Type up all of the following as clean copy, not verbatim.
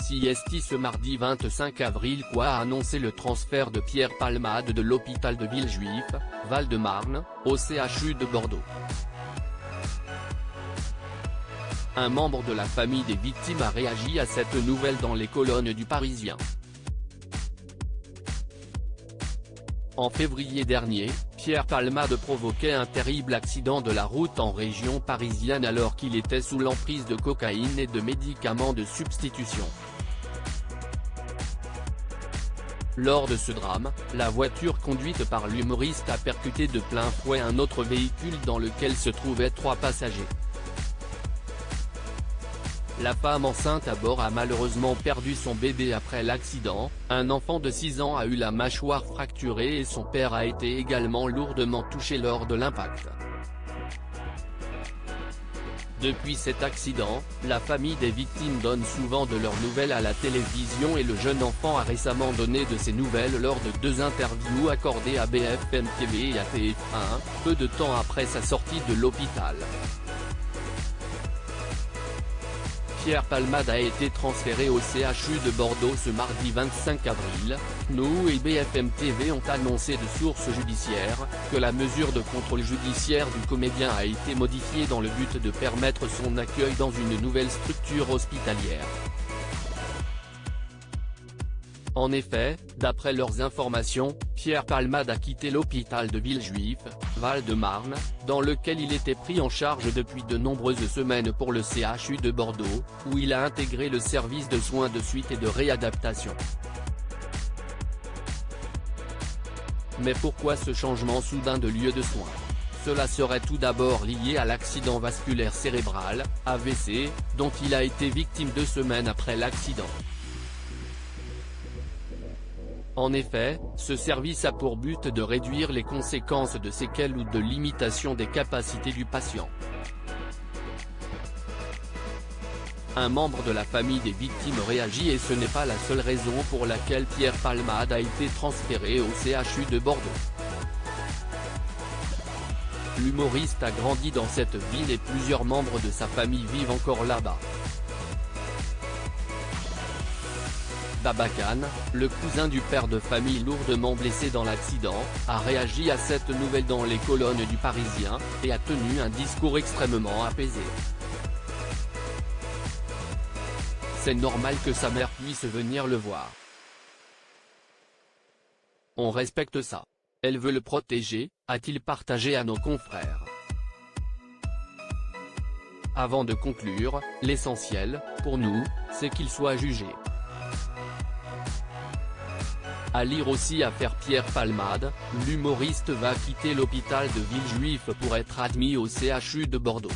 CST ce mardi 25 avril a annoncé le transfert de Pierre Palmade de l'hôpital de Villejuif, Val-de-Marne, au CHU de Bordeaux. Un membre de la famille des victimes a réagi à cette nouvelle dans les colonnes du Parisien. En février dernier, Pierre Palmade provoquait un terrible accident de la route en région parisienne alors qu'il était sous l'emprise de cocaïne et de médicaments de substitution. Lors de ce drame, la voiture conduite par l'humoriste a percuté de plein fouet un autre véhicule dans lequel se trouvaient 3 passagers. La femme enceinte à bord a malheureusement perdu son bébé après l'accident, un enfant de 6 ans a eu la mâchoire fracturée et son père a été également lourdement touché lors de l'impact. Depuis cet accident, la famille des victimes donne souvent de leurs nouvelles à la télévision et le jeune enfant a récemment donné de ses nouvelles lors de 2 interviews accordées à BFM TV et à TF1, peu de temps après sa sortie de l'hôpital. Pierre Palmade a été transféré au CHU de Bordeaux ce mardi 25 avril. Nous et BFM TV ont annoncé de sources judiciaires, que la mesure de contrôle judiciaire du comédien a été modifiée dans le but de permettre son accueil dans une nouvelle structure hospitalière. En effet, d'après leurs informations, Pierre Palmade a quitté l'hôpital de Villejuif, Val-de-Marne, dans lequel il était pris en charge depuis de nombreuses semaines pour le CHU de Bordeaux, où il a intégré le service de soins de suite et de réadaptation. Mais pourquoi ce changement soudain de lieu de soins ? Cela serait tout d'abord lié à l'accident vasculaire cérébral, AVC, dont il a été victime 2 semaines après l'accident. En effet, ce service a pour but de réduire les conséquences de séquelles ou de limitation des capacités du patient. Un membre de la famille des victimes réagit et ce n'est pas la seule raison pour laquelle Pierre Palmade a été transféré au CHU de Bordeaux. L'humoriste a grandi dans cette ville et plusieurs membres de sa famille vivent encore là-bas. Baba Khan, le cousin du père de famille lourdement blessé dans l'accident, a réagi à cette nouvelle dans les colonnes du Parisien, et a tenu un discours extrêmement apaisé. C'est normal que sa mère puisse venir le voir. On respecte ça. Elle veut le protéger, a-t-il partagé à nos confrères. Avant de conclure, l'essentiel, pour nous, c'est qu'il soit jugé. À lire aussi affaire Pierre Palmade, l'humoriste va quitter l'hôpital de Villejuif pour être admis au CHU de Bordeaux.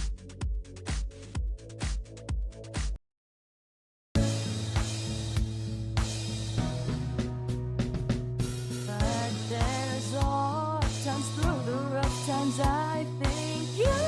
I think you